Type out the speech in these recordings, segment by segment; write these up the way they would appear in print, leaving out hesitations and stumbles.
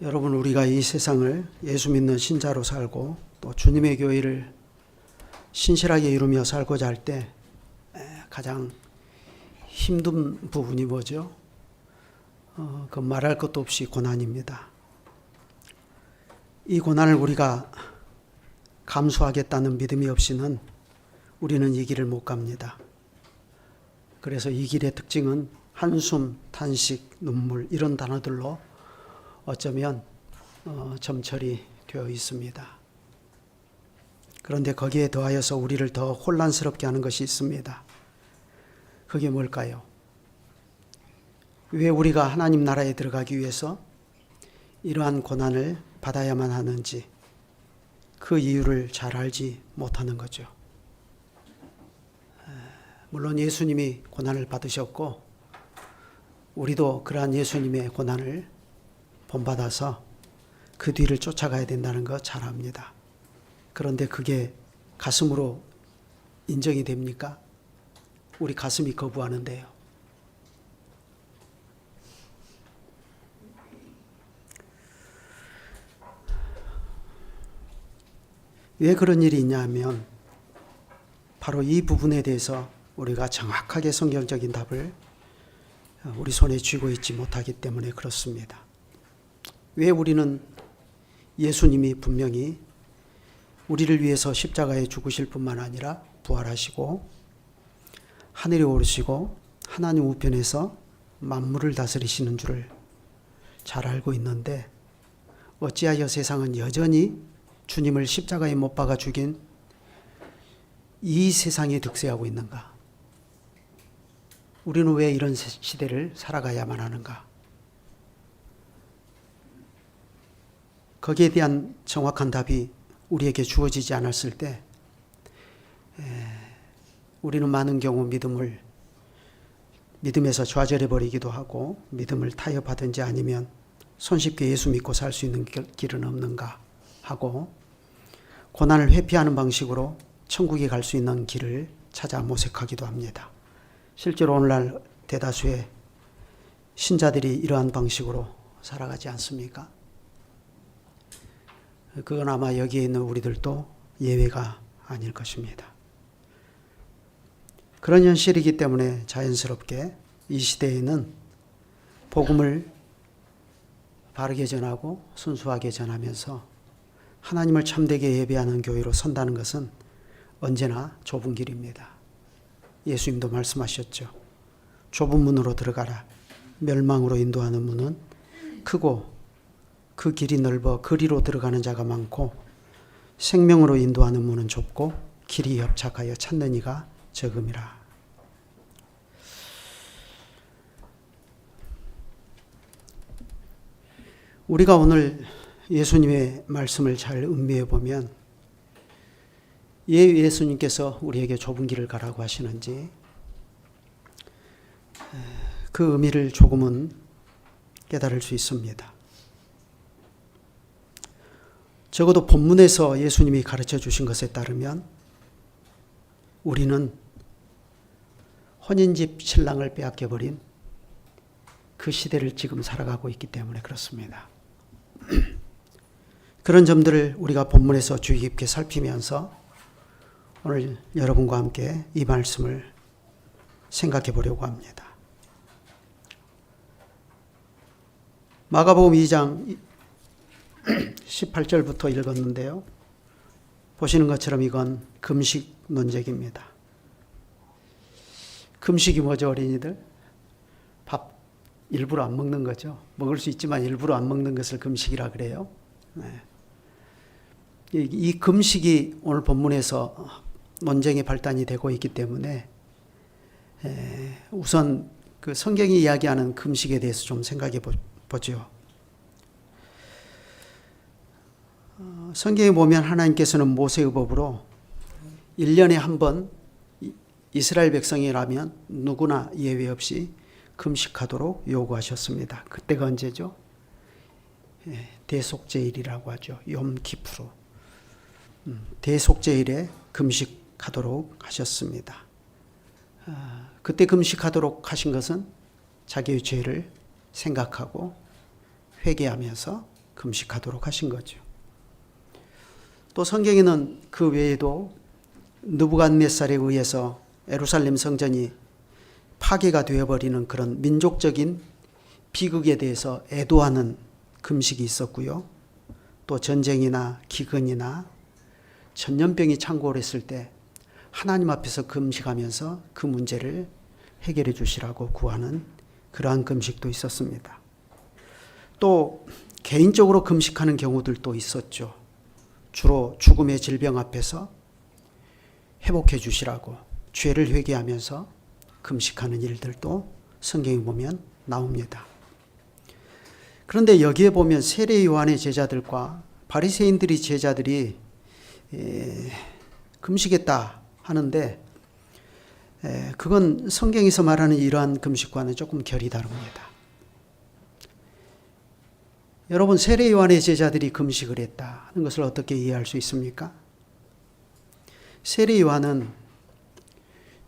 여러분, 우리가 이 세상을 예수 믿는 신자로 살고 또 주님의 교회를 신실하게 이루며 살고자 할 때 가장 힘든 부분이 뭐죠? 그 말할 것도 없이 고난입니다. 이 고난을 우리가 감수하겠다는 믿음이 없이는 우리는 이 길을 못 갑니다. 그래서 이 길의 특징은 한숨, 탄식, 눈물 이런 단어들로 어쩌면 점철이 되어 있습니다. 그런데 거기에 더하여서 우리를 더 혼란스럽게 하는 것이 있습니다. 그게 뭘까요? 왜 우리가 하나님 나라에 들어가기 위해서 이러한 고난을 받아야만 하는지 그 이유를 잘 알지 못하는 거죠. 물론 예수님이 고난을 받으셨고 우리도 그러한 예수님의 고난을 본받아서 그 뒤를 쫓아가야 된다는 거 잘 압니다. 그런데 그게 가슴으로 인정이 됩니까? 우리 가슴이 거부하는데요. 왜 그런 일이 있냐 하면 바로 이 부분에 대해서 우리가 정확하게 성경적인 답을 우리 손에 쥐고 있지 못하기 때문에 그렇습니다. 왜 우리는 예수님이 분명히 우리를 위해서 십자가에 죽으실 뿐만 아니라 부활하시고 하늘에 오르시고 하나님 우편에서 만물을 다스리시는 줄을 잘 알고 있는데 어찌하여 세상은 여전히 주님을 십자가에 못 박아 죽인 이 세상에 득세하고 있는가? 우리는 왜 이런 시대를 살아가야만 하는가? 거기에 대한 정확한 답이 우리에게 주어지지 않았을 때 우리는 많은 경우 믿음에서 좌절해버리기도 하고 믿음을 타협하든지 아니면 손쉽게 예수 믿고 살 수 있는 길은 없는가 하고 고난을 회피하는 방식으로 천국에 갈 수 있는 길을 찾아 모색하기도 합니다. 실제로 오늘날 대다수의 신자들이 이러한 방식으로 살아가지 않습니까? 그건 아마 여기에 있는 우리들도 예외가 아닐 것입니다. 그런 현실이기 때문에 자연스럽게 이 시대에는 복음을 바르게 전하고 순수하게 전하면서 하나님을 참되게 예배하는 교회로 선다는 것은 언제나 좁은 길입니다. 예수님도 말씀하셨죠. 좁은 문으로 들어가라. 멸망으로 인도하는 문은 크고 그 길이 넓어 그리로 들어가는 자가 많고 생명으로 인도하는 문은 좁고 길이 협착하여 찾는 이가 적음이라. 우리가 오늘 예수님의 말씀을 잘 음미해 보면 예수님께서 우리에게 좁은 길을 가라고 하시는지 그 의미를 조금은 깨달을 수 있습니다. 적어도 본문에서 예수님이 가르쳐 주신 것에 따르면 우리는 혼인집 신랑을 빼앗겨버린 그 시대를 지금 살아가고 있기 때문에 그렇습니다. 그런 점들을 우리가 본문에서 주의 깊게 살피면서 오늘 여러분과 함께 이 말씀을 생각해 보려고 합니다. 마가복음 2장 18절부터 읽었는데요. 보시는 것처럼 이건 금식 논쟁입니다. 금식이 뭐죠, 어린이들? 밥 일부러 안 먹는 거죠. 먹을 수 있지만 일부러 안 먹는 것을 금식이라 그래요. 네. 이 금식이 오늘 본문에서 논쟁의 발단이 되고 있기 때문에 우선 그 성경이 이야기하는 금식에 대해서 좀 생각해 보죠. 성경에 보면 하나님께서는 모세의 법으로 1년에 한 번 이스라엘 백성이라면 누구나 예외 없이 금식하도록 요구하셨습니다. 그때가 언제죠? 대속제일이라고 하죠. 욤키푸르. 대속제일에 금식하도록 하셨습니다. 그때 금식하도록 하신 것은 자기의 죄를 생각하고 회개하면서 금식하도록 하신 거죠. 또 성경에는 그 외에도 느부갓네살에 의해서 예루살렘 성전이 파괴가 되어버리는 그런 민족적인 비극에 대해서 애도하는 금식이 있었고요. 또 전쟁이나 기근이나 전염병이 창궐했을 때 하나님 앞에서 금식하면서 그 문제를 해결해 주시라고 구하는 그러한 금식도 있었습니다. 또 개인적으로 금식하는 경우들도 있었죠. 주로 죽음의 질병 앞에서 회복해 주시라고 죄를 회개하면서 금식하는 일들도 성경에 보면 나옵니다. 그런데 여기에 보면 세례 요한의 제자들과 바리새인들이 제자들이 금식했다 하는데 그건 성경에서 말하는 이러한 금식과는 조금 결이 다릅니다. 여러분, 세례 요한의 제자들이 금식을 했다 하는 것을 어떻게 이해할 수 있습니까? 세례 요한은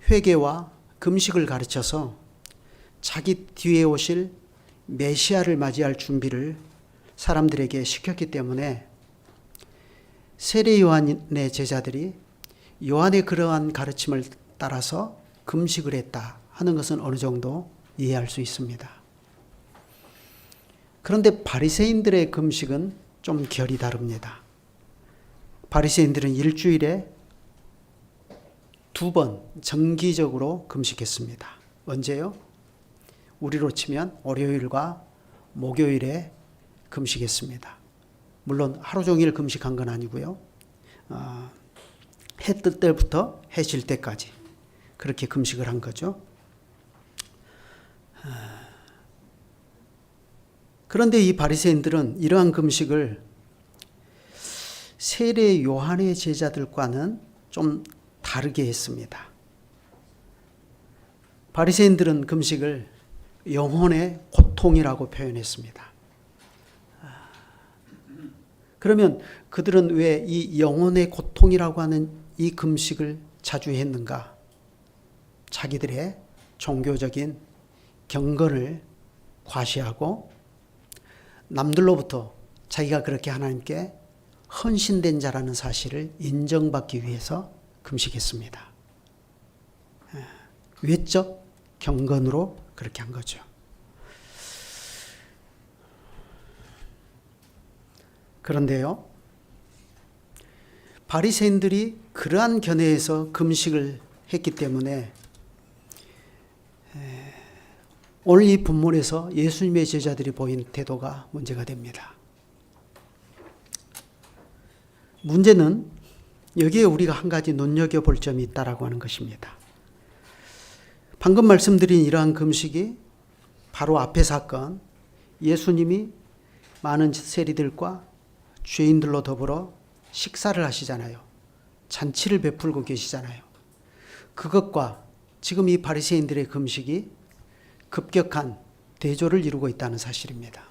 회개와 금식을 가르쳐서 자기 뒤에 오실 메시아를 맞이할 준비를 사람들에게 시켰기 때문에 세례 요한의 제자들이 요한의 그러한 가르침을 따라서 금식을 했다 하는 것은 어느 정도 이해할 수 있습니다. 그런데 바리새인들의 금식은 좀 결이 다릅니다. 바리새인들은 일주일에 2번 정기적으로 금식했습니다. 언제요? 우리로 치면 월요일과 목요일에 금식했습니다. 물론 하루 종일 금식한 건 아니고요. 해 뜰 때부터 해 질 때까지 그렇게 금식을 한 거죠. 그런데 이 바리새인들은 이러한 금식을 세례 요한의 제자들과는 좀 다르게 했습니다. 바리새인들은 금식을 영혼의 고통이라고 표현했습니다. 그러면 그들은 왜 이 영혼의 고통이라고 하는 이 금식을 자주 했는가? 자기들의 종교적인 경건을 과시하고 남들로부터 자기가 그렇게 하나님께 헌신된 자라는 사실을 인정받기 위해서 금식했습니다. 외적 경건으로 그렇게 한 거죠. 그런데요, 바리새인들이 그러한 견해에서 금식을 했기 때문에 오늘 이 본문에서 예수님의 제자들이 보인 태도가 문제가 됩니다. 문제는 여기에 우리가 한 가지 눈여겨볼 점이 있다라고 하는 것입니다. 방금 말씀드린 이러한 금식이 바로 앞의 사건, 예수님이 많은 세리들과 죄인들로 더불어 식사를 하시잖아요. 잔치를 베풀고 계시잖아요. 그것과 지금 이 바리새인들의 금식이 급격한 대조를 이루고 있다는 사실입니다.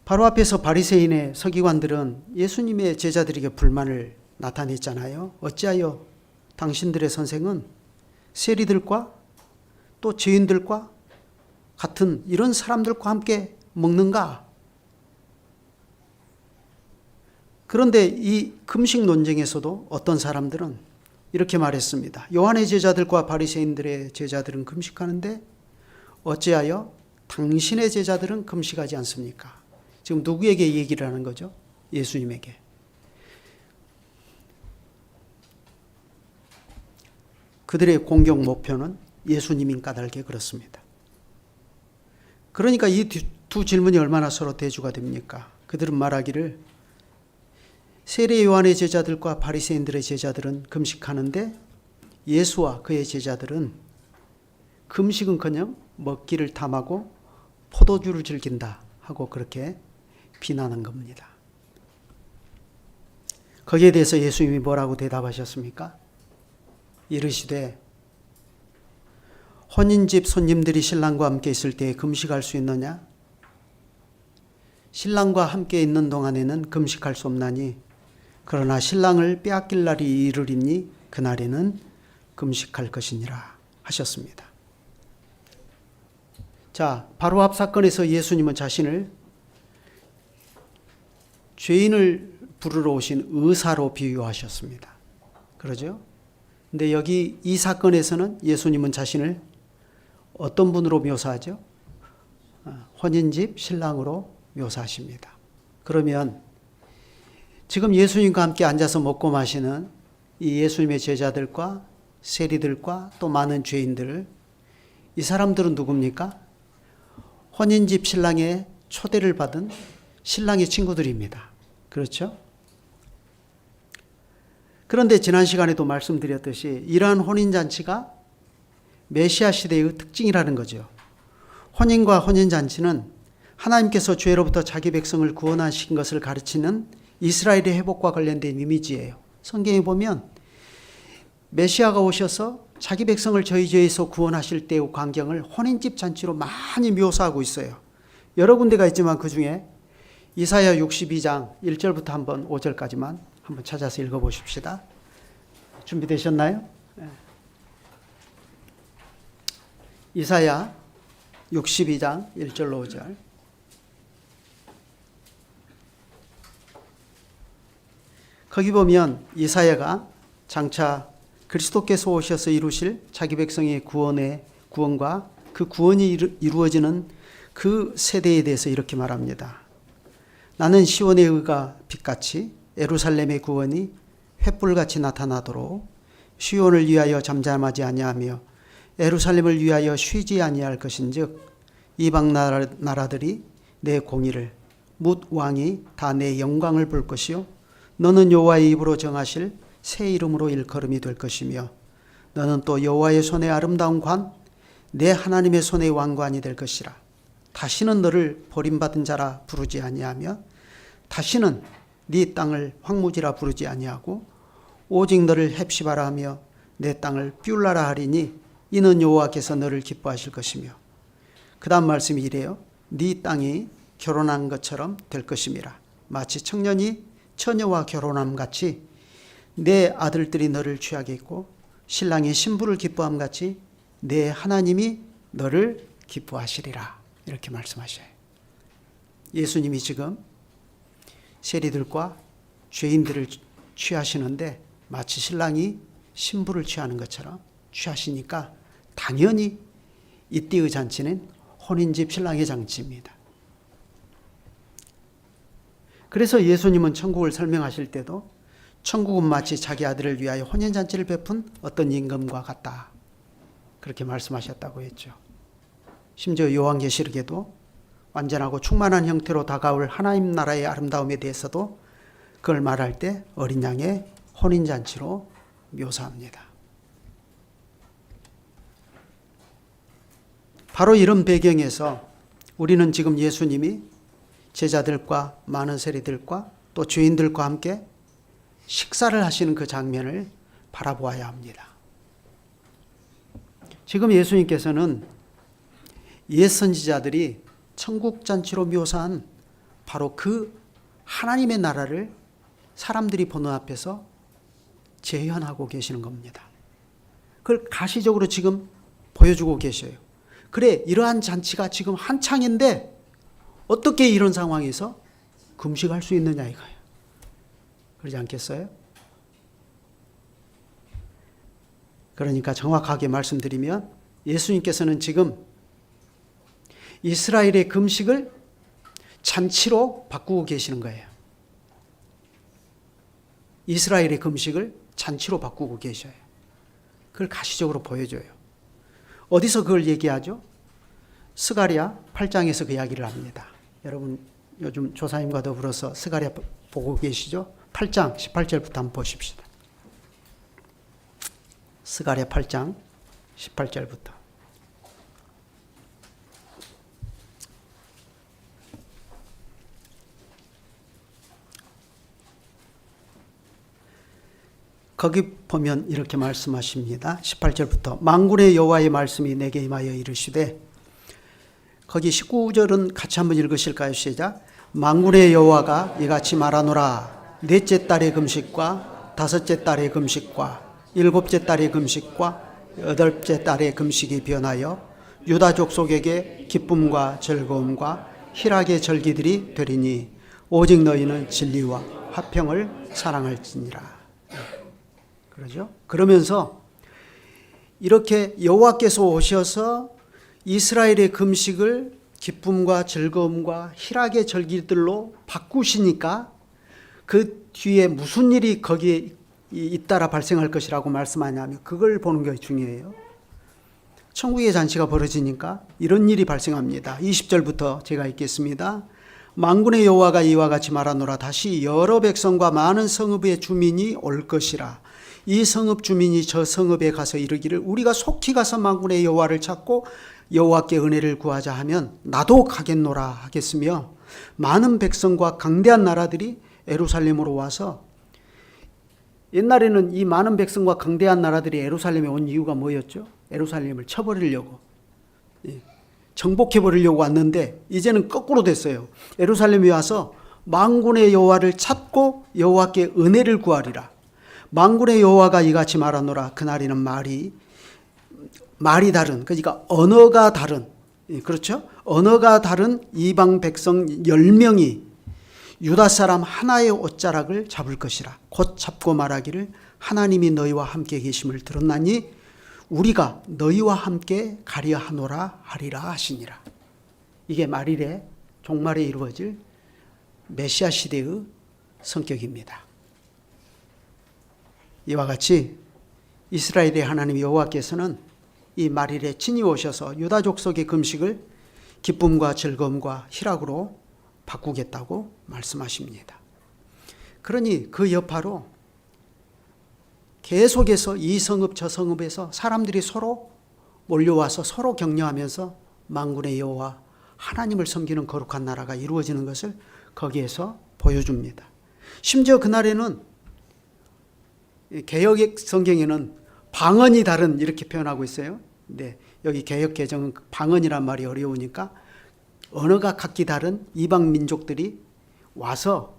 바로 앞에서 바리새인의 서기관들은 예수님의 제자들에게 불만을 나타냈잖아요. 어찌하여 당신들의 선생은 세리들과 또 죄인들과 같은 이런 사람들과 함께 먹는가? 그런데 이 금식 논쟁에서도 어떤 사람들은 이렇게 말했습니다. 요한의 제자들과 바리새인들의 제자들은 금식하는데 어찌하여 당신의 제자들은 금식하지 않습니까? 지금 누구에게 얘기를 하는 거죠? 예수님에게. 그들의 공격 목표는 예수님인 까닭에 그렇습니다. 그러니까 이 두 질문이 얼마나 서로 대조가 됩니까? 그들은 말하기를 세례 요한의 제자들과 바리새인들의 제자들은 금식하는데 예수와 그의 제자들은 금식은커녕 먹기를 탐하고 포도주를 즐긴다 하고 그렇게 비난한 겁니다. 거기에 대해서 예수님이 뭐라고 대답하셨습니까? 이르시되 혼인집 손님들이 신랑과 함께 있을 때 금식할 수 있느냐? 신랑과 함께 있는 동안에는 금식할 수 없나니 그러나 신랑을 빼앗길 날이 이르리니 그날에는 금식할 것이니라 하셨습니다. 자, 바로 앞 사건에서 예수님은 자신을 죄인을 부르러 오신 의사로 비유하셨습니다. 그러죠? 근데 여기 이 사건에서는 예수님은 자신을 어떤 분으로 묘사하죠? 혼인집 신랑으로 묘사하십니다. 그러면 지금 예수님과 함께 앉아서 먹고 마시는 이 예수님의 제자들과 세리들과 또 많은 죄인들, 이 사람들은 누굽니까? 혼인집 신랑의 초대를 받은 신랑의 친구들입니다. 그렇죠? 그런데 지난 시간에도 말씀드렸듯이 이러한 혼인잔치가 메시아 시대의 특징이라는 거죠. 혼인과 혼인잔치는 하나님께서 죄로부터 자기 백성을 구원하신 것을 가르치는 이스라엘의 회복과 관련된 이미지예요. 성경에 보면 메시아가 오셔서 자기 백성을 저희 죄에서 구원하실 때의 광경을 혼인집 잔치로 많이 묘사하고 있어요. 여러 군데가 있지만 그 중에 이사야 62장 1절부터 한번 5절까지만 한번 찾아서 읽어보십시다. 준비되셨나요? 이사야 62장 1절로 5절. 거기 보면 이사야가 장차 그리스도께서 오셔서 이루실 자기 백성의 구원과 그 구원이 이루어지는 그 세대에 대해서 이렇게 말합니다. 나는 시온의 의가 빛같이 예루살렘의 구원이 횃불같이 나타나도록 시온을 위하여 잠잠하지 아니하며 예루살렘을 위하여 쉬지 아니할 것인즉 이방 나라들이 내 공의를 뭇 왕이 다 내 영광을 볼 것이요 너는 여호와의 입으로 정하실 새 이름으로 일컬음이 될 것이며 너는 또 여호와의 손의 아름다운 관 내 하나님의 손의 왕관이 될 것이라. 다시는 너를 버림받은 자라 부르지 아니하며 다시는 네 땅을 황무지라 부르지 아니하고 오직 너를 헵시바라 하며 내 땅을 뷸라라 하리니 이는 여호와께서 너를 기뻐하실 것이며 그 다음 말씀이 이래요. 네 땅이 결혼한 것처럼 될 것임이라. 마치 청년이 처녀와 결혼함 같이 내 아들들이 너를 취하겠고 신랑이 신부를 기뻐함 같이 내 하나님이 너를 기뻐하시리라. 이렇게 말씀하셔요. 예수님이 지금 세리들과 죄인들을 취하시는데 마치 신랑이 신부를 취하는 것처럼 취하시니까 당연히 이때의 잔치는 혼인집 신랑의 잔치입니다. 그래서 예수님은 천국을 설명하실 때도 천국은 마치 자기 아들을 위하여 혼인잔치를 베푼 어떤 임금과 같다. 그렇게 말씀하셨다고 했죠. 심지어 요한계시록에도 완전하고 충만한 형태로 다가올 하나님 나라의 아름다움에 대해서도 그걸 말할 때 어린 양의 혼인잔치로 묘사합니다. 바로 이런 배경에서 우리는 지금 예수님이 제자들과 많은 세리들과 또 죄인들과 함께 식사를 하시는 그 장면을 바라보아야 합니다. 지금 예수님께서는 옛 선지자들이 천국 잔치로 묘사한 바로 그 하나님의 나라를 사람들이 보는 앞에서 재현하고 계시는 겁니다. 그걸 가시적으로 지금 보여주고 계셔요. 그래, 이러한 잔치가 지금 한창인데 어떻게 이런 상황에서 금식할 수 있느냐 이거예요. 그러지 않겠어요? 그러니까 정확하게 말씀드리면 예수님께서는 지금 이스라엘의 금식을 잔치로 바꾸고 계시는 거예요. 이스라엘의 금식을 잔치로 바꾸고 계셔요. 그걸 가시적으로 보여줘요. 어디서 그걸 얘기하죠? 스가랴 8장에서 그 이야기를 합니다. 여러분 요즘 조사님과 더불어서 스가랴 보고 계시죠? 8장 18절부터 한번 보십시다. 스가랴 8장 18절부터. 거기 보면 이렇게 말씀하십니다. 18절부터 만군의 여호와의 말씀이 내게 임하여 이르시되, 거기 19절은 같이 한번 읽으실까요? 시작. 만군의 여호와가 이같이 말하노라. 넷째 달의 금식과 다섯째 달의 금식과 일곱째 달의 금식과 여덟째 달의 금식이 변하여 유다 족속에게 기쁨과 즐거움과 희락의 절기들이 되리니 오직 너희는 진리와 화평을 사랑할지니라. 그러죠? 그러면서 이렇게 여호와께서 오셔서 이스라엘의 금식을 기쁨과 즐거움과 희락의 절기들로 바꾸시니까 그 뒤에 무슨 일이 거기에 잇따라 발생할 것이라고 말씀하냐면 그걸 보는 게 중요해요. 천국의 잔치가 벌어지니까 이런 일이 발생합니다. 20절부터 제가 읽겠습니다. 만군의 여호와가 이와 같이 말하노라. 다시 여러 백성과 많은 성읍의 주민이 올 것이라. 이 성읍 주민이 저 성읍에 가서 이르기를 우리가 속히 가서 만군의 여호와를 찾고 여호와께 은혜를 구하자 하면 나도 가겠노라 하겠으며 많은 백성과 강대한 나라들이 예루살렘으로 와서, 옛날에는 이 많은 백성과 강대한 나라들이 예루살렘에 온 이유가 뭐였죠? 예루살렘을 쳐버리려고, 정복해버리려고 왔는데 이제는 거꾸로 됐어요. 예루살렘에 와서 만군의 여호와를 찾고 여호와께 은혜를 구하리라. 만군의 여호와가 이같이 말하노라. 그날에는 말이 다른, 그러니까 언어가 다른, 그렇죠? 언어가 다른 이방 백성 10명이 유다 사람 하나의 옷자락을 잡을 것이라. 곧 잡고 말하기를 하나님이 너희와 함께 계심을 들었나니 우리가 너희와 함께 가려 하노라 하리라 하시니라. 이게 말일에 종말에 이루어질 메시아 시대의 성격입니다. 이와 같이 이스라엘의 하나님 여호와께서는 이 말일에 친히 오셔서 유다 족속의 금식을 기쁨과 즐거움과 희락으로 바꾸겠다고 말씀하십니다. 그러니 그 여파로 계속해서 이 성읍 저 성읍에서 사람들이 서로 몰려와서 서로 격려하면서 만군의 여호와 하나님을 섬기는 거룩한 나라가 이루어지는 것을 거기에서 보여줍니다. 심지어 그날에는 개역 성경에는 방언이 다른 이렇게 표현하고 있어요. 근데 여기 개역 개정은 방언이란 말이 어려우니까 언어가 각기 다른 이방 민족들이 와서,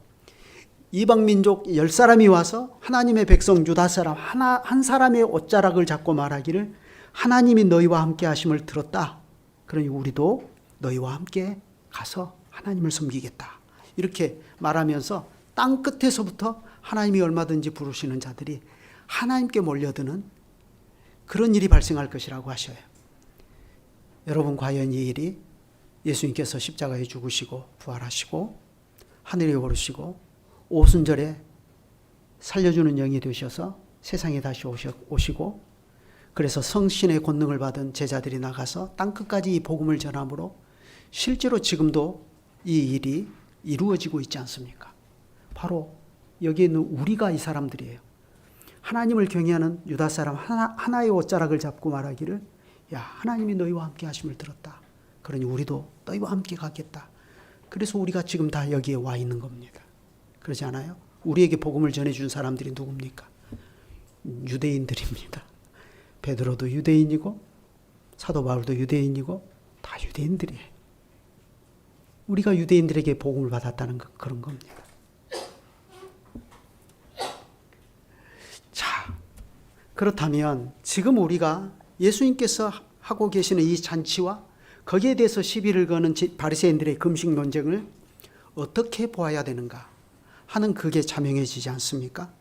이방 민족 10사람이 와서 하나님의 백성 유다 사람 한 사람의 옷자락을 잡고 말하기를 하나님이 너희와 함께 하심을 들었다. 그러니 우리도 너희와 함께 가서 하나님을 섬기겠다. 이렇게 말하면서 땅 끝에서부터 하나님이 얼마든지 부르시는 자들이 하나님께 몰려드는 그런 일이 발생할 것이라고 하셔요. 여러분, 과연 이 일이 예수님께서 십자가에 죽으시고 부활하시고 하늘에 오르시고 오순절에 살려주는 영이 되셔서 세상에 다시 오시고, 그래서 성신의 권능을 받은 제자들이 나가서 땅끝까지 이 복음을 전함으로 실제로 지금도 이 일이 이루어지고 있지 않습니까? 바로 여기 있는 우리가 이 사람들이에요. 하나님을 경외하는 유다 사람 하나의 옷자락을 잡고 말하기를 야, 하나님이 너희와 함께 하심을 들었다. 그러니 우리도 너희와 함께 가겠다. 그래서 우리가 지금 다 여기에 와 있는 겁니다. 그러지 않아요? 우리에게 복음을 전해준 사람들이 누굽니까? 유대인들입니다. 베드로도 유대인이고 사도 바울도 유대인이고 다 유대인들이에요. 우리가 유대인들에게 복음을 받았다는 것, 그런 겁니다. 자, 그렇다면 지금 우리가 예수님께서 하고 계시는 이 잔치와 거기에 대해서 시비를 거는 바리새인들의 금식 논쟁을 어떻게 보아야 되는가 하는 그게 자명해지지 않습니까?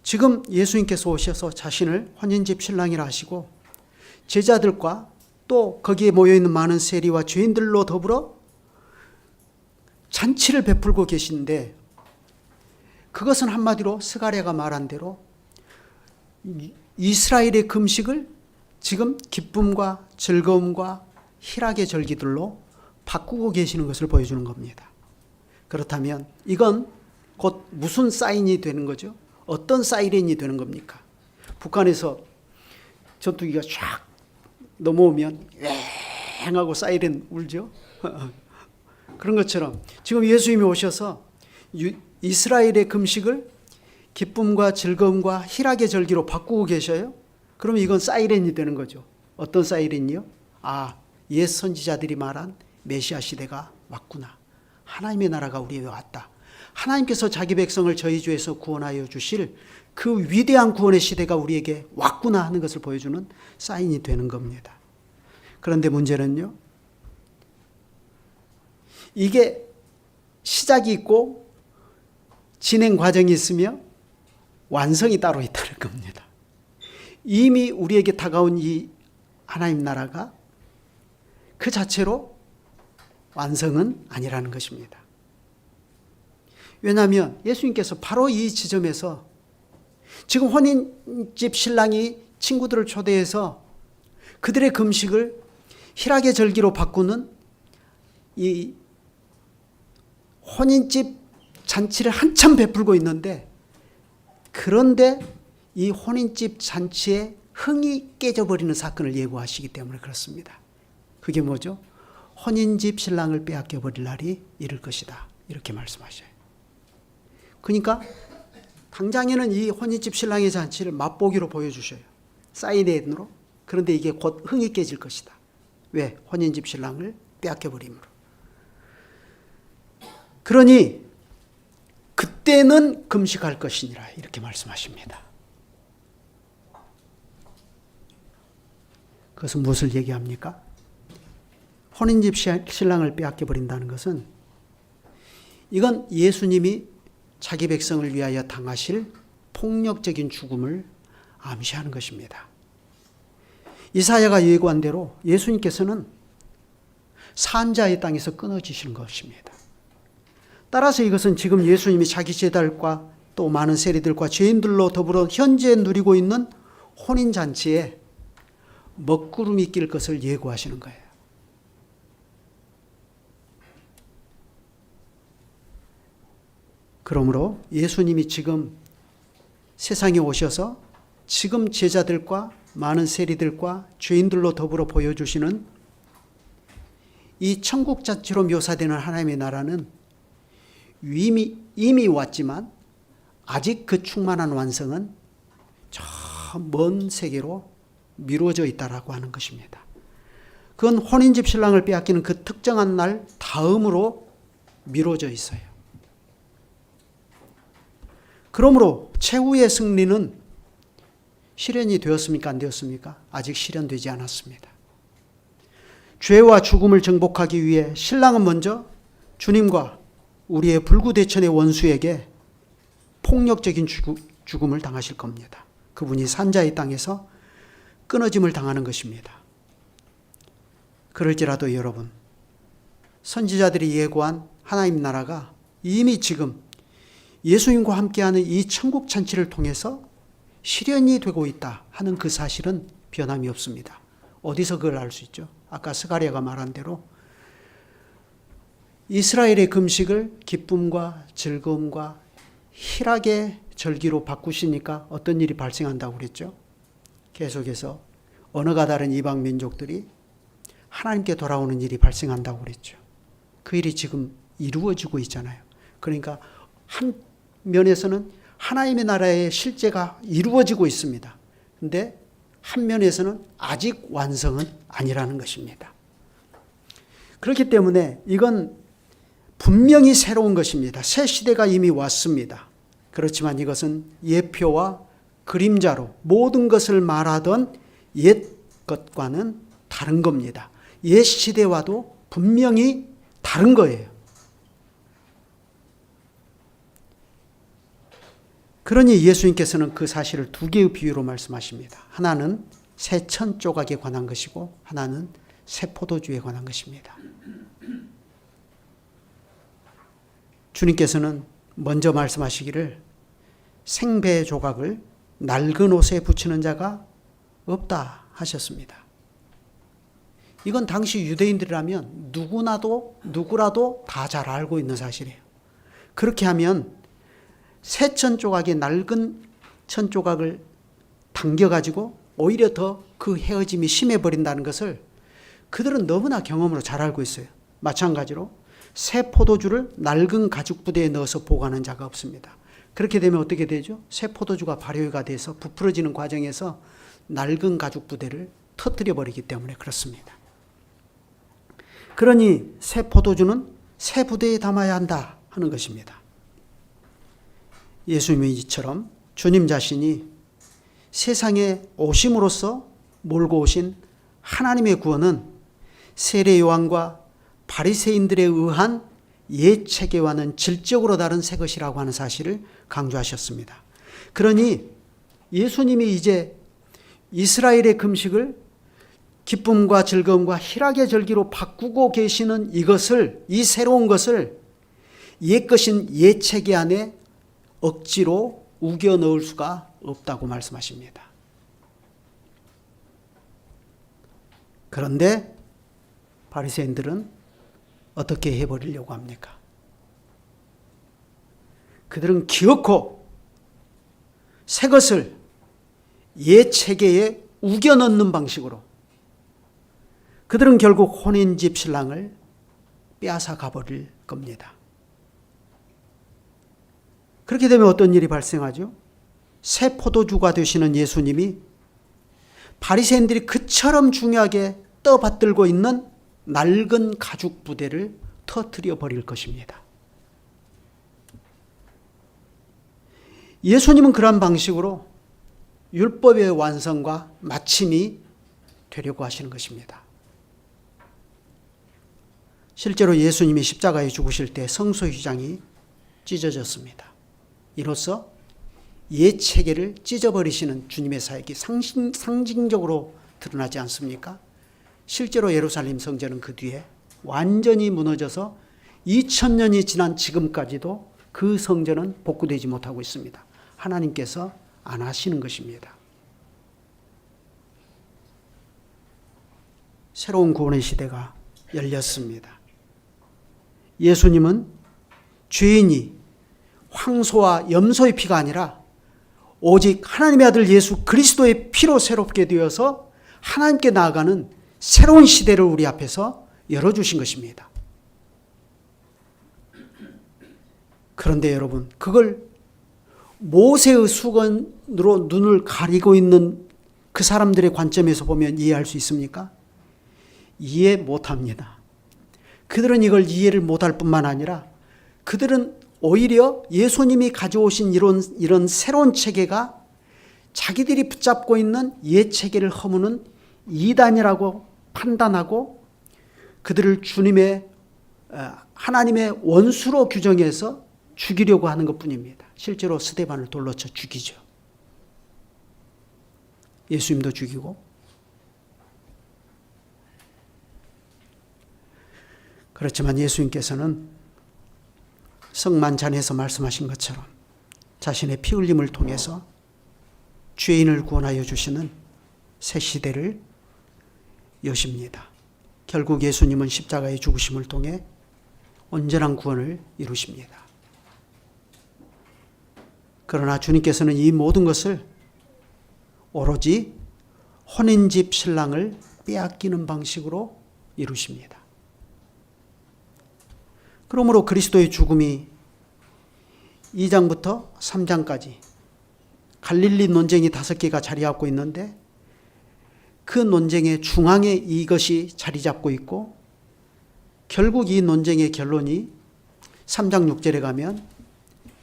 지금 예수님께서 오셔서 자신을 혼인집 신랑이라 하시고 제자들과 또 거기에 모여있는 많은 세리와 죄인들로 더불어 잔치를 베풀고 계신데, 그것은 한마디로 스가랴가 말한 대로 이스라엘의 금식을 지금 기쁨과 즐거움과 희락의 절기들로 바꾸고 계시는 것을 보여주는 겁니다. 그렇다면 이건 곧 무슨 사인이 되는 거죠? 어떤 사이렌이 되는 겁니까? 북한에서 전투기가 쫙 넘어오면 왱 하고 사이렌 울죠? 그런 것처럼 지금 예수님이 오셔서 이스라엘의 금식을 기쁨과 즐거움과 희락의 절기로 바꾸고 계셔요. 그러면 이건 사이렌이 되는 거죠. 어떤 사이렌이요? 아, 옛 선지자들이 말한 메시아 시대가 왔구나. 하나님의 나라가 우리에게 왔다. 하나님께서 자기 백성을 저희 죄에서 구원하여 주실 그 위대한 구원의 시대가 우리에게 왔구나 하는 것을 보여주는 사인이 되는 겁니다. 그런데 문제는요, 이게 시작이 있고 진행 과정이 있으며 완성이 따로 있다는 겁니다. 이미 우리에게 다가온 이 하나님 나라가 그 자체로 완성은 아니라는 것입니다. 왜냐하면 예수님께서 바로 이 지점에서 지금 혼인집 신랑이 친구들을 초대해서 그들의 금식을 희락의 절기로 바꾸는 이 혼인집 잔치를 한참 베풀고 있는데, 그런데 이 혼인집 잔치에 흥이 깨져버리는 사건을 예고하시기 때문에 그렇습니다. 그게 뭐죠? 혼인집 신랑을 빼앗겨 버릴 날이 이를 것이다, 이렇게 말씀하셔요. 그러니까 당장에는 이 혼인집 신랑의 잔치를 맛보기로 보여주셔요, 사이렌으로. 그런데 이게 곧 흥이 깨질 것이다. 왜? 혼인집 신랑을 빼앗겨 버림으로. 그러니 그때는 금식할 것이니라, 이렇게 말씀하십니다. 그것은 무엇을 얘기합니까? 혼인집 신랑을 빼앗겨 버린다는 것은, 이건 예수님이 자기 백성을 위하여 당하실 폭력적인 죽음을 암시하는 것입니다. 이사야가 예고한 대로 예수님께서는 산자의 땅에서 끊어지신 것입니다. 따라서 이것은 지금 예수님이 자기 제자들과 또 많은 세리들과 죄인들로 더불어 현재 누리고 있는 혼인잔치에 먹구름이 낄 것을 예고하시는 거예요. 그러므로 예수님이 지금 세상에 오셔서 지금 제자들과 많은 세리들과 죄인들로 더불어 보여주시는 이 천국잔치로 묘사되는 하나님의 나라는 이미 왔지만 아직 그 충만한 완성은 저 먼 세계로 미루어져 있다라고 하는 것입니다. 그건 혼인집 신랑을 빼앗기는 그 특정한 날 다음으로 미루어져 있어요. 그러므로 최후의 승리는 실현이 되었습니까? 안 되었습니까? 아직 실현되지 않았습니다. 죄와 죽음을 정복하기 위해 신랑은 먼저 주님과 우리의 불구대천의 원수에게 폭력적인 죽음을 당하실 겁니다. 그분이 산자의 땅에서 끊어짐을 당하는 것입니다. 그럴지라도 여러분, 선지자들이 예고한 하나님 나라가 이미 지금 예수님과 함께하는 이 천국 잔치를 통해서 실현이 되고 있다 하는 그 사실은 변함이 없습니다. 어디서 그걸 알 수 있죠? 아까 스가랴가 말한 대로 이스라엘의 금식을 기쁨과 즐거움과 희락의 절기로 바꾸시니까 어떤 일이 발생한다고 그랬죠? 계속해서 언어가 다른 이방 민족들이 하나님께 돌아오는 일이 발생한다고 그랬죠. 그 일이 지금 이루어지고 있잖아요. 그러니까 한 면에서는 하나님의 나라의 실제가 이루어지고 있습니다. 그런데 한 면에서는 아직 완성은 아니라는 것입니다. 그렇기 때문에 이건 분명히 새로운 것입니다. 새 시대가 이미 왔습니다. 그렇지만 이것은 예표와 그림자로 모든 것을 말하던 옛 것과는 다른 겁니다. 옛 시대와도 분명히 다른 거예요. 그러니 예수님께서는 그 사실을 두 개의 비유로 말씀하십니다. 하나는 새 천 조각에 관한 것이고 하나는 새 포도주에 관한 것입니다. 주님께서는 먼저 말씀하시기를 생배 조각을 낡은 옷에 붙이는 자가 없다 하셨습니다. 이건 당시 유대인들이라면 누구라도 다 잘 알고 있는 사실이에요. 그렇게 하면 새 천 조각에 낡은 천 조각을 당겨가지고 오히려 더 그 헤어짐이 심해버린다는 것을 그들은 너무나 경험으로 잘 알고 있어요. 마찬가지로 새 포도주를 낡은 가죽 부대에 넣어서 보관하는 자가 없습니다. 그렇게 되면 어떻게 되죠? 새 포도주가 발효가 돼서 부풀어지는 과정에서 낡은 가죽 부대를 터뜨려 버리기 때문에 그렇습니다. 그러니 새 포도주는 새 부대에 담아야 한다 하는 것입니다. 예수님이 이처럼 주님 자신이 세상에 오심으로써 몰고 오신 하나님의 구원은 세례 요한과 바리새인들에 의한 옛 체계와는 질적으로 다른 새 것이라고 하는 사실을 강조하셨습니다. 그러니 예수님이 이제 이스라엘의 금식을 기쁨과 즐거움과 희락의 절기로 바꾸고 계시는 이것을, 이 새로운 것을 옛 것인 옛 체계 안에 억지로 우겨 넣을 수가 없다고 말씀하십니다. 그런데 바리새인들은 어떻게 해버리려고 합니까? 그들은 기어코 새 것을 옛 체계에 우겨 넣는 방식으로 그들은 결국 혼인집 신랑을 빼앗아 가버릴 겁니다. 그렇게 되면 어떤 일이 발생하죠? 새 포도주가 되시는 예수님이 바리새인들이 그처럼 중요하게 떠받들고 있는 낡은 가죽 부대를 터뜨려 버릴 것입니다. 예수님은 그러한 방식으로 율법의 완성과 마침이 되려고 하시는 것입니다. 실제로 예수님이 십자가에 죽으실 때 성소 휘장이 찢어졌습니다. 이로써 옛 체계를 찢어버리시는 주님의 사역이 상징적으로 드러나지 않습니까? 실제로 예루살렘 성전은 그 뒤에 완전히 무너져서 2000년이 지난 지금까지도 그 성전은 복구되지 못하고 있습니다. 하나님께서 안 하시는 것입니다. 새로운 구원의 시대가 열렸습니다. 예수님은 죄인이 황소와 염소의 피가 아니라 오직 하나님의 아들 예수 그리스도의 피로 새롭게 되어서 하나님께 나아가는 새로운 시대를 우리 앞에서 열어주신 것입니다. 그런데 여러분, 그걸 모세의 수건으로 눈을 가리고 있는 그 사람들의 관점에서 보면 이해할 수 있습니까? 이해 못합니다. 그들은 이걸 이해를 못할 뿐만 아니라 그들은 오히려 예수님이 가져오신 이런 새로운 체계가 자기들이 붙잡고 있는 옛 체계를 허무는 이단이라고 판단하고 그들을 하나님의 원수로 규정해서 죽이려고 하는 것뿐입니다. 실제로 스데반을 돌로 쳐 죽이죠. 예수님도 죽이고. 그렇지만 예수님께서는 성만찬에서 말씀하신 것처럼 자신의 피 흘림을 통해서 죄인을 구원하여 주시는 새 시대를 여십니다. 결국 예수님은 십자가의 죽으심을 통해 온전한 구원을 이루십니다. 그러나 주님께서는 이 모든 것을 오로지 혼인집 신랑을 빼앗기는 방식으로 이루십니다. 그러므로 그리스도의 죽음이 2장부터 3장까지 갈릴리 논쟁이 5개가 자리 잡고 있는데 그 논쟁의 중앙에 이것이 자리 잡고 있고 결국 이 논쟁의 결론이 3장 6절에 가면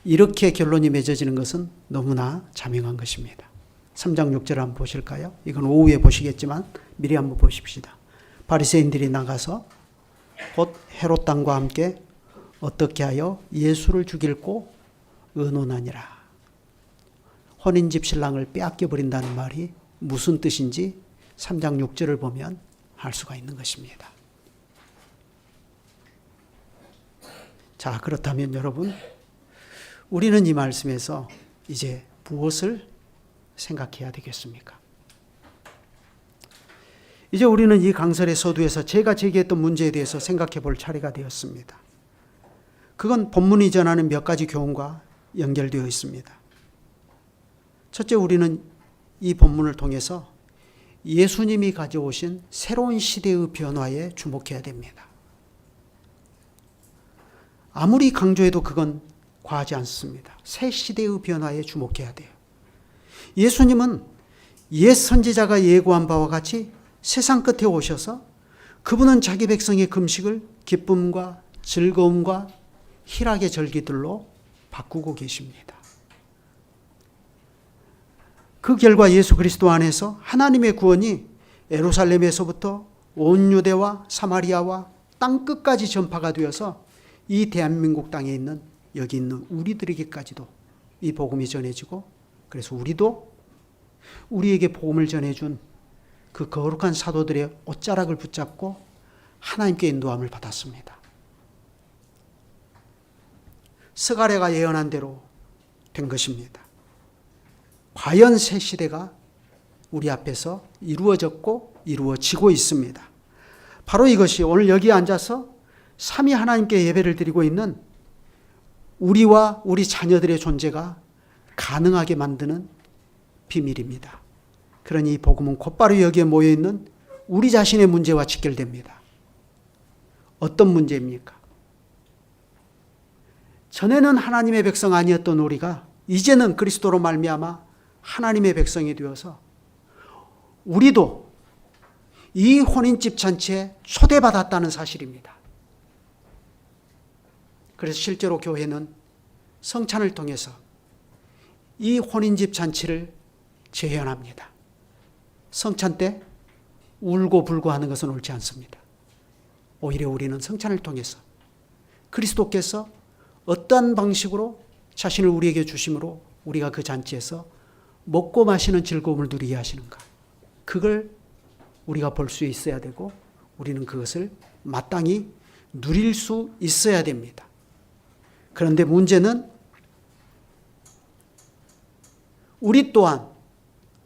이렇게 결론이 맺어지는 것은 너무나 자명한 것입니다. 3장 6절 한번 보실까요? 이건 오후에 보시겠지만 미리 한번 보십시다. 바리새인들이 나가서 곧 헤롯 왕과 함께 어떻게 하여 예수를 죽일고 의논하니라. 혼인집 신랑을 빼앗겨 버린다는 말이 무슨 뜻인지 3장 6절을 보면 알 수가 있는 것입니다. 자, 그렇다면 여러분, 우리는 이 말씀에서 이제 무엇을 생각해야 되겠습니까? 이제 우리는 이 강설의 서두에서 제가 제기했던 문제에 대해서 생각해 볼 차례가 되었습니다. 그건 본문이 전하는 몇 가지 교훈과 연결되어 있습니다. 첫째, 우리는 이 본문을 통해서 예수님이 가져오신 새로운 시대의 변화에 주목해야 됩니다. 아무리 강조해도 그건 과하지 않습니다. 새 시대의 변화에 주목해야 돼요. 예수님은 옛 선지자가 예고한 바와 같이 세상 끝에 오셔서 그분은 자기 백성의 금식을 기쁨과 즐거움과 희락의 절기들로 바꾸고 계십니다. 그 결과 예수 그리스도 안에서 하나님의 구원이 예루살렘에서부터 온 유대와 사마리아와 땅 끝까지 전파가 되어서 이 대한민국 땅에 있는 여기 있는 우리들에게까지도 이 복음이 전해지고, 그래서 우리도 우리에게 복음을 전해준 그 거룩한 사도들의 옷자락을 붙잡고 하나님께 인도함을 받았습니다. 스가랴가 예언한 대로 된 것입니다. 과연 새 시대가 우리 앞에서 이루어졌고 이루어지고 있습니다. 바로 이것이 오늘 여기에 앉아서 삼위 하나님께 예배를 드리고 있는 우리와 우리 자녀들의 존재가 가능하게 만드는 비밀입니다. 그러니 이 복음은 곧바로 여기에 모여있는 우리 자신의 문제와 직결됩니다. 어떤 문제입니까? 전에는 하나님의 백성 아니었던 우리가 이제는 그리스도로 말미암아 하나님의 백성이 되어서 우리도 이 혼인집 잔치에 초대받았다는 사실입니다. 그래서 실제로 교회는 성찬을 통해서 이 혼인집 잔치를 재현합니다. 성찬 때 울고 불고 하는 것은 옳지 않습니다. 오히려 우리는 성찬을 통해서 그리스도께서 어떠한 방식으로 자신을 우리에게 주심으로 우리가 그 잔치에서 먹고 마시는 즐거움을 누리게 하시는가, 그걸 우리가 볼 수 있어야 되고 우리는 그것을 마땅히 누릴 수 있어야 됩니다. 그런데 문제는 우리 또한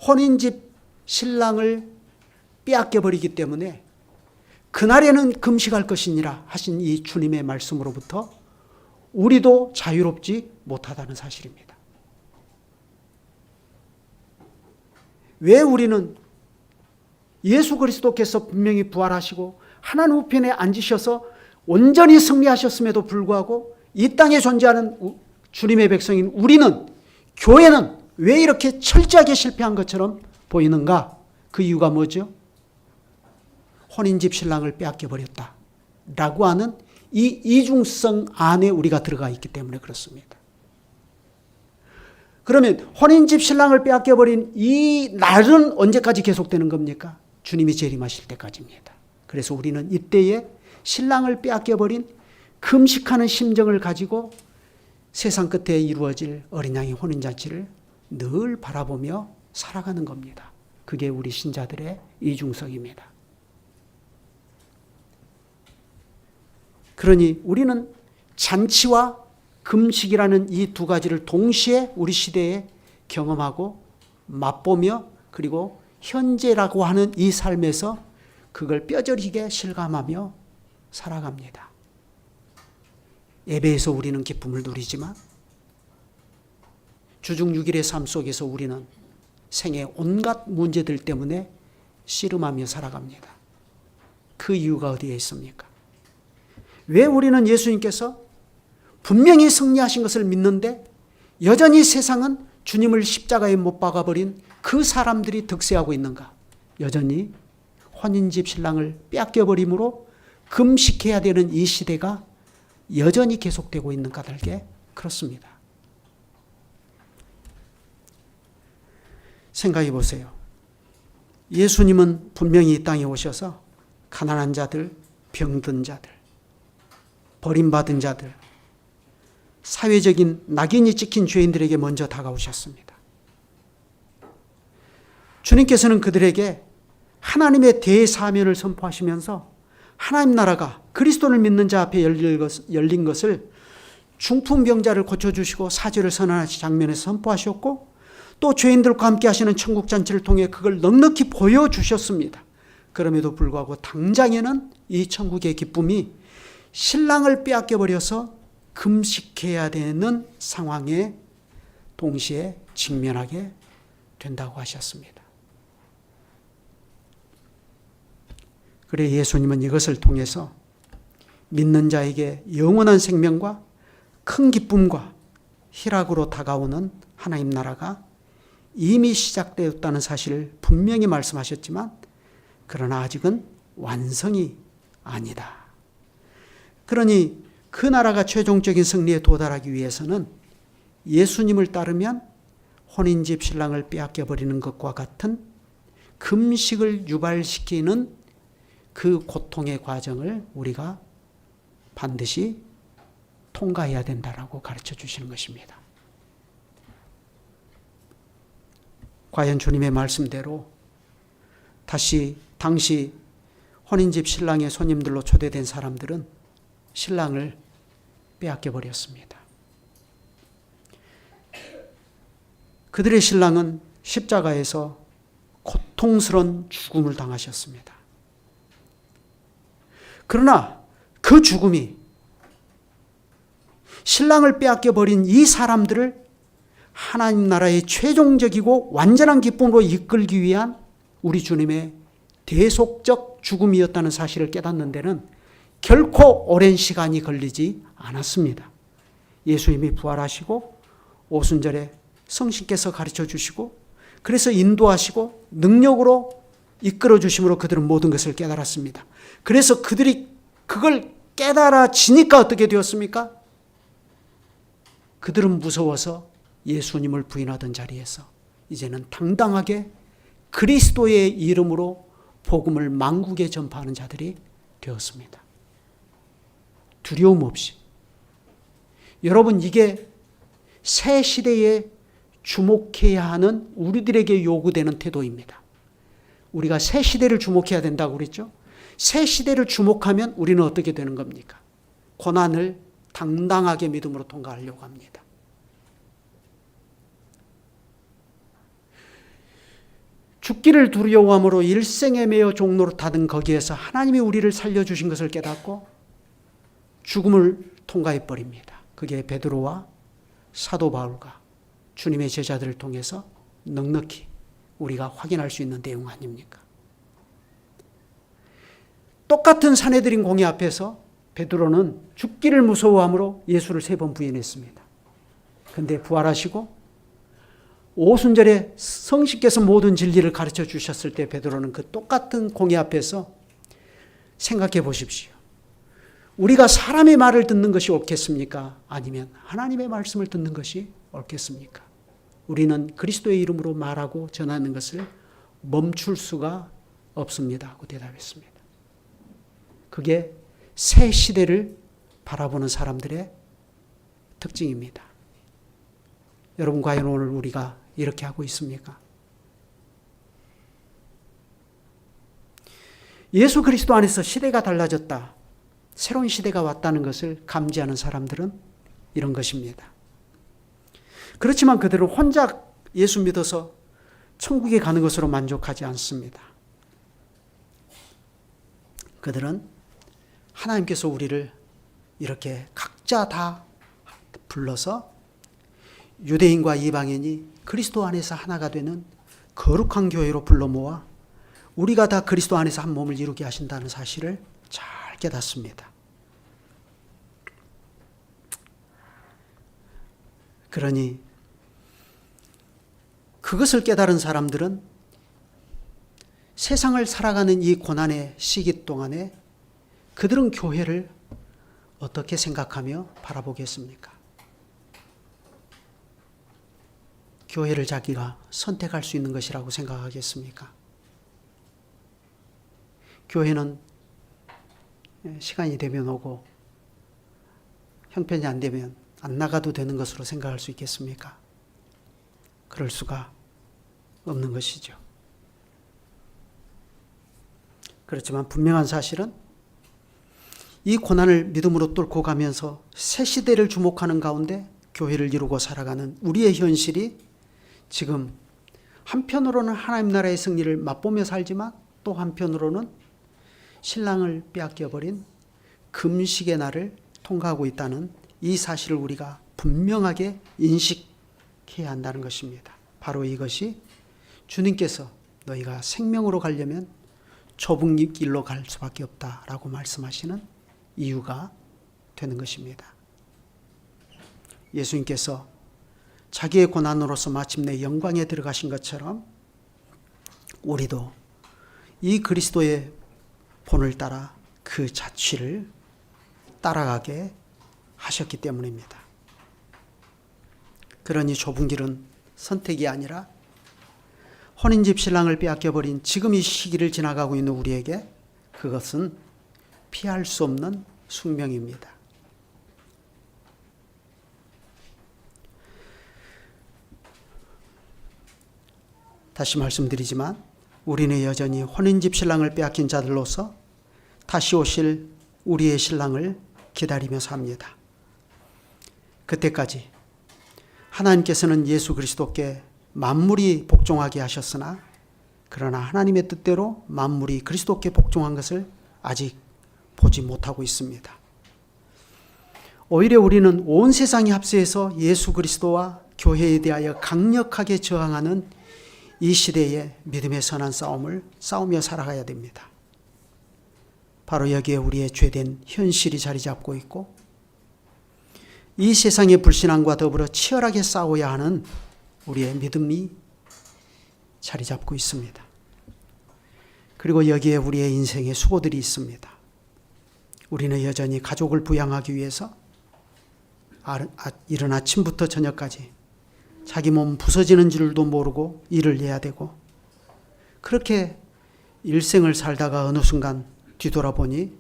혼인집 신랑을 빼앗겨버리기 때문에 그날에는 금식할 것이니라 하신 이 주님의 말씀으로부터 우리도 자유롭지 못하다는 사실입니다. 왜 우리는 예수 그리스도께서 분명히 부활하시고 하나님 우편에 앉으셔서 온전히 승리하셨음에도 불구하고 이 땅에 존재하는 주님의 백성인 우리는, 교회는 왜 이렇게 철저하게 실패한 것처럼 보이는가? 그 이유가 뭐죠? 혼인집 신랑을 빼앗겨버렸다 라고 하는 이 이중성 안에 우리가 들어가 있기 때문에 그렇습니다. 그러면 혼인집 신랑을 빼앗겨버린 이 날은 언제까지 계속되는 겁니까? 주님이 재림하실 때까지입니다. 그래서 우리는 이때에 신랑을 빼앗겨버린 금식하는 심정을 가지고 세상 끝에 이루어질 어린 양의 혼인잔치를 늘 바라보며 살아가는 겁니다. 그게 우리 신자들의 이중성입니다. 그러니 우리는 잔치와 금식이라는 이 두 가지를 동시에 우리 시대에 경험하고 맛보며, 그리고 현재라고 하는 이 삶에서 그걸 뼈저리게 실감하며 살아갑니다. 예배에서 우리는 기쁨을 누리지만 주중 6일의 삶 속에서 우리는 생의 온갖 문제들 때문에 씨름하며 살아갑니다. 그 이유가 어디에 있습니까? 왜 우리는 예수님께서 분명히 승리하신 것을 믿는데 여전히 세상은 주님을 십자가에 못 박아버린 그 사람들이 득세하고 있는가? 여전히 혼인집 신랑을 빼앗겨버림으로 금식해야 되는 이 시대가 여전히 계속되고 있는 까닭에 그렇습니다. 생각해 보세요. 예수님은 분명히 이 땅에 오셔서 가난한 자들, 병든 자들, 버림받은 자들, 사회적인 낙인이 찍힌 죄인들에게 먼저 다가오셨습니다. 주님께서는 그들에게 하나님의 대사면을 선포하시면서 하나님 나라가 그리스도를 믿는 자 앞에 열린 것을 중풍병자를 고쳐주시고 사죄를 선언하신 장면에서 선포하셨고, 또 죄인들과 함께 하시는 천국 잔치를 통해 그걸 넉넉히 보여주셨습니다. 그럼에도 불구하고 당장에는 이 천국의 기쁨이 신랑을 빼앗겨버려서 금식해야 되는 상황에 동시에 직면하게 된다고 하셨습니다. 그래 예수님은 이것을 통해서 믿는 자에게 영원한 생명과 큰 기쁨과 희락으로 다가오는 하나님 나라가 이미 시작되었다는 사실을 분명히 말씀하셨지만, 그러나 아직은 완성이 아니다. 그러니 그 나라가 최종적인 승리에 도달하기 위해서는 예수님을 따르면 혼인집 신랑을 빼앗겨버리는 것과 같은 금식을 유발시키는 그 고통의 과정을 우리가 반드시 통과해야 된다라고 가르쳐 주시는 것입니다. 과연 주님의 말씀대로 다시 당시 혼인집 신랑의 손님들로 초대된 사람들은 신랑을 빼앗겨 버렸습니다. 그들의 신랑은 십자가에서 고통스러운 죽음을 당하셨습니다. 그러나 그 죽음이 신랑을 빼앗겨 버린 이 사람들을 하나님 나라의 최종적이고 완전한 기쁨으로 이끌기 위한 우리 주님의 대속적 죽음이었다는 사실을 깨닫는 데는 결코 오랜 시간이 걸리지 않았습니다. 예수님이 부활하시고 오순절에 성신께서 가르쳐 주시고 그래서 인도하시고 능력으로 이끌어 주심으로 그들은 모든 것을 깨달았습니다. 그래서 그들이 그걸 깨달아지니까 어떻게 되었습니까? 그들은 무서워서 예수님을 부인하던 자리에서 이제는 당당하게 그리스도의 이름으로 복음을 만국에 전파하는 자들이 되었습니다. 두려움 없이. 여러분, 이게 새 시대에 주목해야 하는 우리들에게 요구되는 태도입니다. 우리가 새 시대를 주목해야 된다고 그랬죠? 새 시대를 주목하면 우리는 어떻게 되는 겁니까? 고난을 당당하게 믿음으로 통과하려고 합니다. 죽기를 두려워함으로 일생에 매여 종로로 타던 거기에서 하나님이 우리를 살려주신 것을 깨닫고 죽음을 통과해 버립니다. 그게 베드로와 사도 바울과 주님의 제자들을 통해서 넉넉히 우리가 확인할 수 있는 내용 아닙니까? 똑같은 사내들인 공의 앞에서 베드로는 죽기를 무서워함으로 예수를 3번 부인했습니다. 그런데 부활하시고 오순절에 성신께서 모든 진리를 가르쳐 주셨을 때 베드로는 그 똑같은 공의 앞에서 생각해 보십시오. 우리가 사람의 말을 듣는 것이 옳겠습니까? 아니면 하나님의 말씀을 듣는 것이 옳겠습니까? 우리는 그리스도의 이름으로 말하고 전하는 것을 멈출 수가 없습니다 하고 대답했습니다. 그게 새 시대를 바라보는 사람들의 특징입니다. 여러분, 과연 오늘 우리가 이렇게 하고 있습니까? 예수 그리스도 안에서 시대가 달라졌다, 새로운 시대가 왔다는 것을 감지하는 사람들은 이런 것입니다. 그렇지만 그들은 혼자 예수 믿어서 천국에 가는 것으로 만족하지 않습니다. 그들은 하나님께서 우리를 이렇게 각자 다 불러서 유대인과 이방인이 그리스도 안에서 하나가 되는 거룩한 교회로 불러 모아 우리가 다 그리스도 안에서 한 몸을 이루게 하신다는 사실을 잘 깨닫습니다. 그러니 그것을 깨달은 사람들은 세상을 살아가는 이 고난의 시기 동안에 그들은 교회를 어떻게 생각하며 바라보겠습니까? 교회를 자기가 선택할 수 있는 것이라고 생각하겠습니까? 교회는 시간이 되면 오고 형편이 안 되면 안 나가도 되는 것으로 생각할 수 있겠습니까? 그럴 수가 없는 것이죠. 그렇지만 분명한 사실은 이 고난을 믿음으로 뚫고 가면서 새 시대를 주목하는 가운데 교회를 이루고 살아가는 우리의 현실이 지금 한편으로는 하나님 나라의 승리를 맛보며 살지만 또 한편으로는 신랑을 빼앗겨버린 금식의 날을 통과하고 있다는 이 사실을 우리가 분명하게 인식해야 한다는 것입니다. 바로 이것이 주님께서 너희가 생명으로 가려면 좁은 길로 갈 수밖에 없다라고 말씀하시는 이유가 되는 것입니다. 예수님께서 자기의 고난으로서 마침내 영광에 들어가신 것처럼 우리도 이 그리스도의 본을 따라 그 자취를 따라가게 하셨기 때문입니다. 그러니 좁은 길은 선택이 아니라 혼인집 신랑을 빼앗겨버린 지금 이 시기를 지나가고 있는 우리에게 그것은 피할 수 없는 숙명입니다. 다시 말씀드리지만 우리는 여전히 혼인집 신랑을 빼앗긴 자들로서 다시 오실 우리의 신랑을 기다리며 삽니다. 그때까지 하나님께서는 예수 그리스도께 만물이 복종하게 하셨으나 그러나 하나님의 뜻대로 만물이 그리스도께 복종한 것을 아직 보지 못하고 있습니다. 오히려 우리는 온 세상이 합세해서 예수 그리스도와 교회에 대하여 강력하게 저항하는 이 시대의 믿음의 선한 싸움을 싸우며 살아가야 됩니다. 바로 여기에 우리의 죄된 현실이 자리 잡고 있고 이 세상의 불신앙과 더불어 치열하게 싸워야 하는 우리의 믿음이 자리 잡고 있습니다. 그리고 여기에 우리의 인생의 수고들이 있습니다. 우리는 여전히 가족을 부양하기 위해서 이른 아침부터 저녁까지 자기 몸 부서지는 줄도 모르고 일을 해야 되고 그렇게 일생을 살다가 어느 순간 뒤돌아보니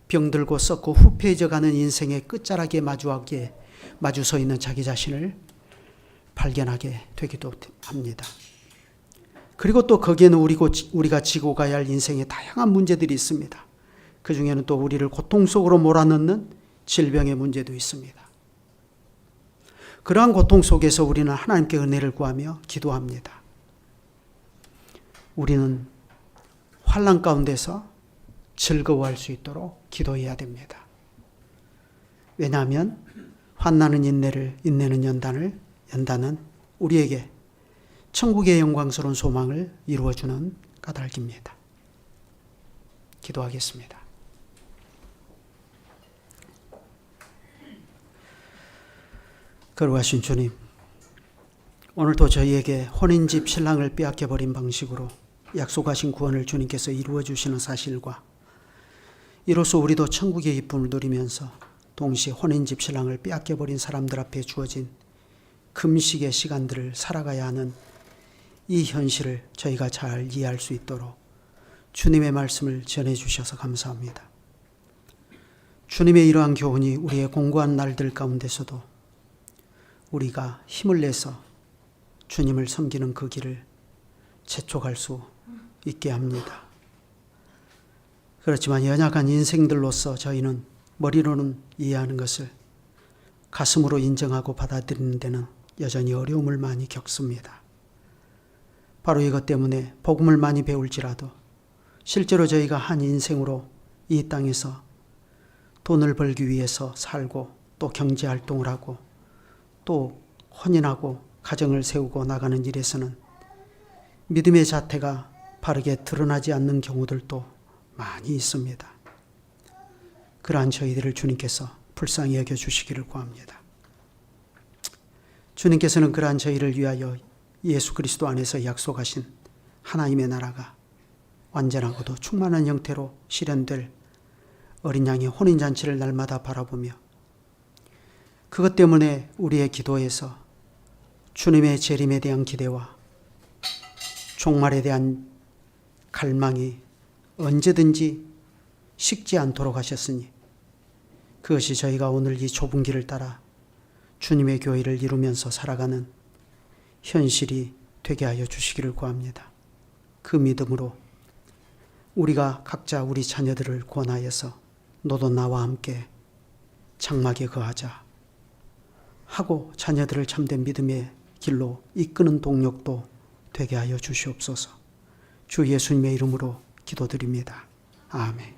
병들고 썩고 후패해져가는 인생의 끝자락에 마주 서 있는 자기 자신을 발견하게 되기도 합니다. 그리고 또 거기에는 우리가 지고 가야 할 인생의 다양한 문제들이 있습니다. 그 중에는 또 우리를 고통 속으로 몰아넣는 질병의 문제도 있습니다. 그러한 고통 속에서 우리는 하나님께 은혜를 구하며 기도합니다. 우리는 환난 가운데서 즐거워할 수 있도록 기도해야 됩니다. 왜냐하면 환난은 인내는 연단은 우리에게 천국의 영광스러운 소망을 이루어주는 까닭입니다. 기도하겠습니다. 거룩하신 주님, 오늘도 저희에게 혼인집 신랑을 빼앗겨버린 방식으로 약속하신 구원을 주님께서 이루어 주시는 사실과 이로써 우리도 천국의 기쁨을 누리면서 동시에 혼인집 신랑을 빼앗겨버린 사람들 앞에 주어진 금식의 시간들을 살아가야 하는 이 현실을 저희가 잘 이해할 수 있도록 주님의 말씀을 전해주셔서 감사합니다. 주님의 이러한 교훈이 우리의 공고한 날들 가운데서도 우리가 힘을 내서 주님을 섬기는 그 길을 재촉할 수 있게 합니다. 그렇지만 연약한 인생들로서 저희는 머리로는 이해하는 것을 가슴으로 인정하고 받아들이는 데는 여전히 어려움을 많이 겪습니다. 바로 이것 때문에 복음을 많이 배울지라도 실제로 저희가 한 인생으로 이 땅에서 돈을 벌기 위해서 살고 또 경제활동을 하고 또 혼인하고 가정을 세우고 나가는 일에서는 믿음의 자태가 바르게 드러나지 않는 경우들도 많이 있습니다. 그러한 저희들을 주님께서 불쌍히 여겨주시기를 구합니다. 주님께서는 그러한 저희를 위하여 예수 그리스도 안에서 약속하신 하나님의 나라가 완전하고도 충만한 형태로 실현될 어린 양의 혼인잔치를 날마다 바라보며 그것 때문에 우리의 기도에서 주님의 재림에 대한 기대와 종말에 대한 갈망이 언제든지 식지 않도록 하셨으니 그것이 저희가 오늘 이 좁은 길을 따라 주님의 교회를 이루면서 살아가는 현실이 되게 하여 주시기를 구합니다. 그 믿음으로 우리가 각자 우리 자녀들을 권하여서 너도 나와 함께 장막에 거하자 하고 자녀들을 참된 믿음의 길로 이끄는 동력도 되게 하여 주시옵소서. 주 예수님의 이름으로 기도드립니다. 아멘.